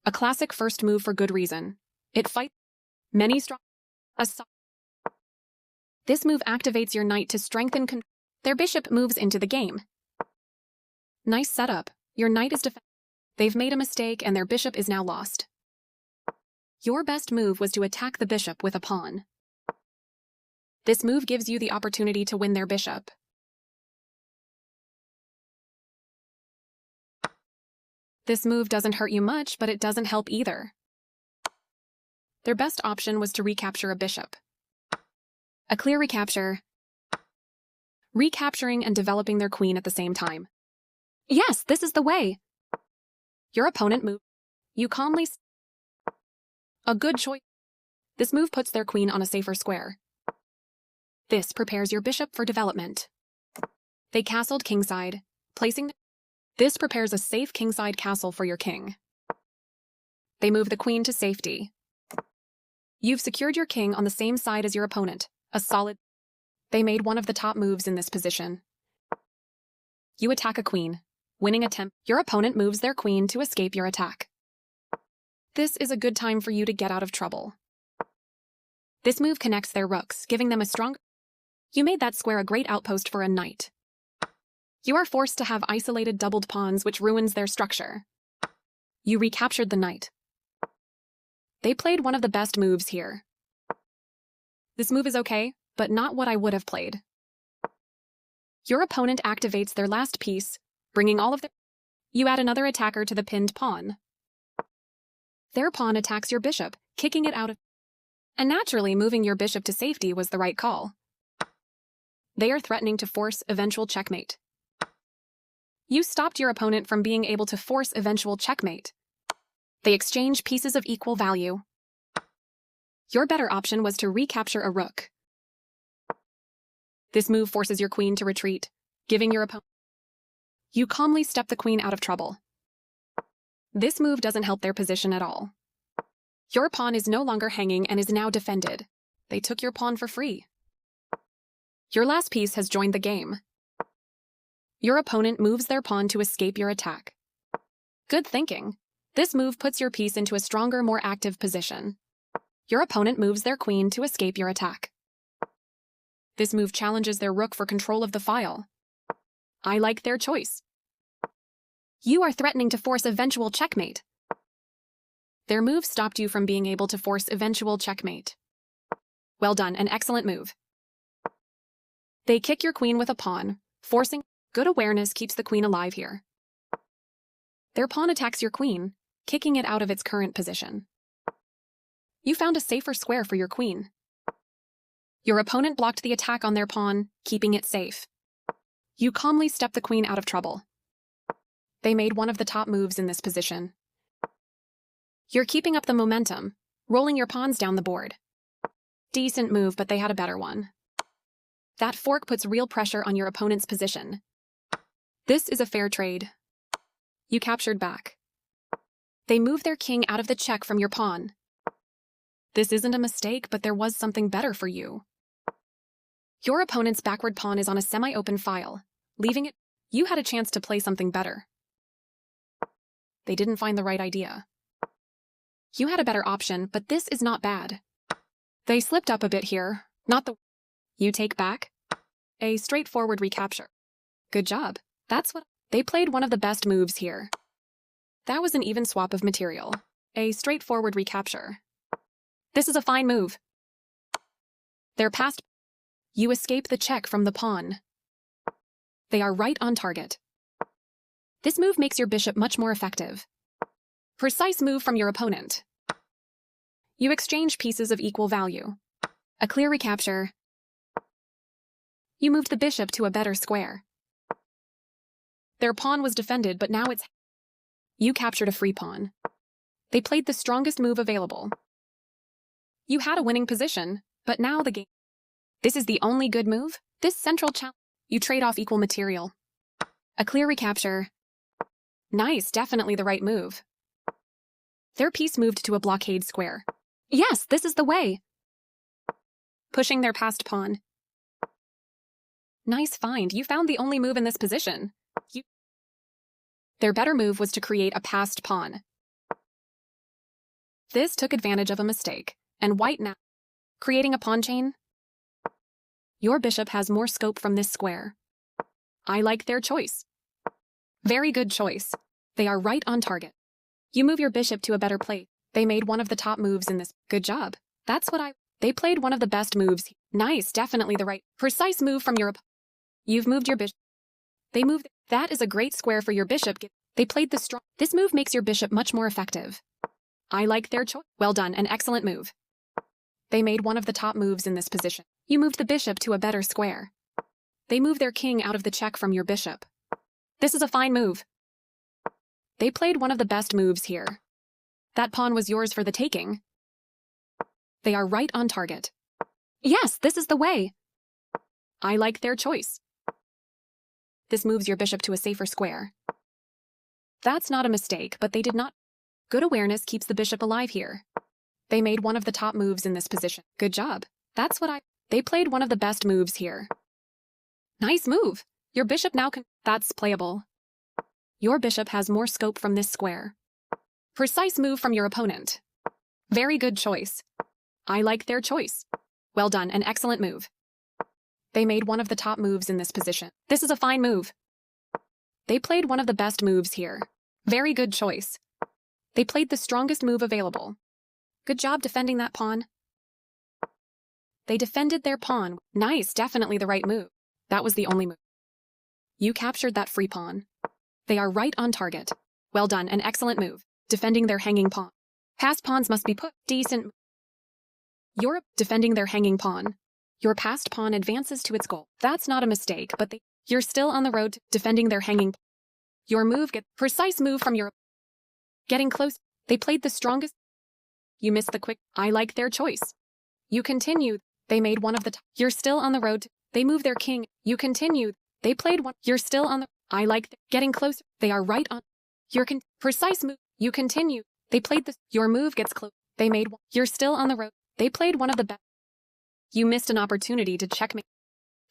A classic first move for good reason. It fights many strong. This move activates your knight to strengthen control. Their bishop moves into the game. Nice setup. Your knight is defended. They've made a mistake and their bishop is now lost. Your best move was to attack the bishop with a pawn. This move gives you the opportunity to win their bishop. This move doesn't hurt you much, but it doesn't help either. Their best option was to recapture a bishop. A clear recapture. Recapturing and developing their queen at the same time. Yes, this is the way. Your opponent moved. You calmly. A good choice. This move puts their queen on a safer square. This prepares your bishop for development. They castled kingside, placing. This prepares a safe kingside castle for your king. They move the queen to safety. You've secured your king on the same side as your opponent, a solid. They made one of the top moves in this position. You attack a queen, winning attempt. Your opponent moves their queen to escape your attack. This is a good time for you to get out of trouble. This move connects their rooks, giving them a strong. You made that square a great outpost for a knight. You are forced to have isolated doubled pawns, which ruins their structure. You recaptured the knight. They played one of the best moves here. This move is okay, but not what I would have played. Your opponent activates their last piece, bringing all of their. You add another attacker to the pinned pawn. Their pawn attacks your bishop, kicking it out of. And naturally, moving your bishop to safety was the right call. They are threatening to force eventual checkmate. You stopped your opponent from being able to force eventual checkmate. They exchange pieces of equal value. Your better option was to recapture a rook. This move forces your queen to retreat, giving your opponent. You calmly step the queen out of trouble. This move doesn't help their position at all. Your pawn is no longer hanging and is now defended. They took your pawn for free. Your last piece has joined the game. Your opponent moves their pawn to escape your attack. Good thinking. This move puts your piece into a stronger, more active position. Your opponent moves their queen to escape your attack. This move challenges their rook for control of the file. I like their choice. You are threatening to force eventual checkmate. Their move stopped you from being able to force eventual checkmate. Well done, an excellent move. They kick your queen with a pawn, forcing. Good awareness keeps the queen alive here. Their pawn attacks your queen, kicking it out of its current position. You found a safer square for your queen. Your opponent blocked the attack on their pawn, keeping it safe. You calmly stepped the queen out of trouble. They made one of the top moves in this position. You're keeping up the momentum, rolling your pawns down the board. Decent move, but they had a better one. That fork puts real pressure on your opponent's position. This is a fair trade. You captured back. They moved their king out of the check from your pawn. This isn't a mistake, but there was something better for you. Your opponent's backward pawn is on a semi-open file, leaving it. You had a chance to play something better. They didn't find the right idea. You had a better option, but this is not bad. They slipped up a bit here, not the. You take back? A straightforward recapture. Good job. That's what. They played one of the best moves here. That was an even swap of material. A straightforward recapture. This is a fine move. They're past. You escape the check from the pawn. They are right on target. This move makes your bishop much more effective. Precise move from your opponent. You exchange pieces of equal value. A clear recapture. You moved the bishop to a better square. Their pawn was defended, but now it's. You captured a free pawn. They played the strongest move available. You had a winning position, but now the game. This is the only good move? This central challenge. You trade off equal material. A clear recapture. Nice, definitely the right move. Their piece moved to a blockade square. Yes, this is the way. Pushing their passed pawn. Nice find, you found the only move in this position. Their better move was to create a passed pawn. This took advantage of a mistake, and white now creating a pawn chain. Your bishop has more scope from this square. I like their choice. Very good choice. They are right on target. You move your bishop to a better place. They made one of the top moves in this. Good job. That's what They played one of the best moves. Nice, definitely the right, precise move from your opponent. You've moved your bishop. They moved. That is a great square for your bishop. They played the strong. This move makes your bishop much more effective. I like their choice. Well done, an excellent move. They made one of the top moves in this position. You moved the bishop to a better square. They moved their king out of the check from your bishop. This is a fine move. They played one of the best moves here. That pawn was yours for the taking. They are right on target. Yes, this is the way. I like their choice. This moves your bishop to a safer square. That's not a mistake, but they did not. Good awareness keeps the bishop alive here. They made one of the top moves in this position. Good job. That's what They played one of the best moves here. Nice move. Your bishop now can. That's playable. Your bishop has more scope from this square. Precise move from your opponent. Very good choice. I like their choice. Well done, an excellent move. They made one of the top moves in this position. This is a fine move. They played one of the best moves here. Very good choice. They played the strongest move available. Good job defending that pawn. They defended their pawn. Nice, definitely the right move. That was the only move. You captured that free pawn. They are right on target. Well done, an excellent move. Defending their hanging pawn. Passed pawns must be put. Decent. You're defending their hanging pawn. Your passed pawn advances to its goal. That's not a mistake, but you're still on the road to defending their hanging. Your move precise move from your. Getting close. They played the strongest. You missed the quick. I like their choice. You continue. They made one of the. You're still on the road to. They move their king. You continue. They played one. You're still on the. I like getting closer. They are right on. Your precise move. You continue. They played this. Your move gets close. They made one. You're still on the road. They played one of the best. You missed an opportunity to checkmate.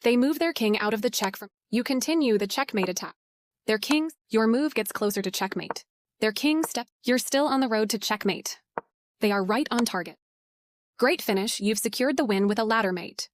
They move their king out of the check from. You continue the checkmate attack. Their kings. Your move gets closer to checkmate. Their king step. You're still on the road to checkmate. They are right on target. Great finish. You've secured the win with a ladder mate.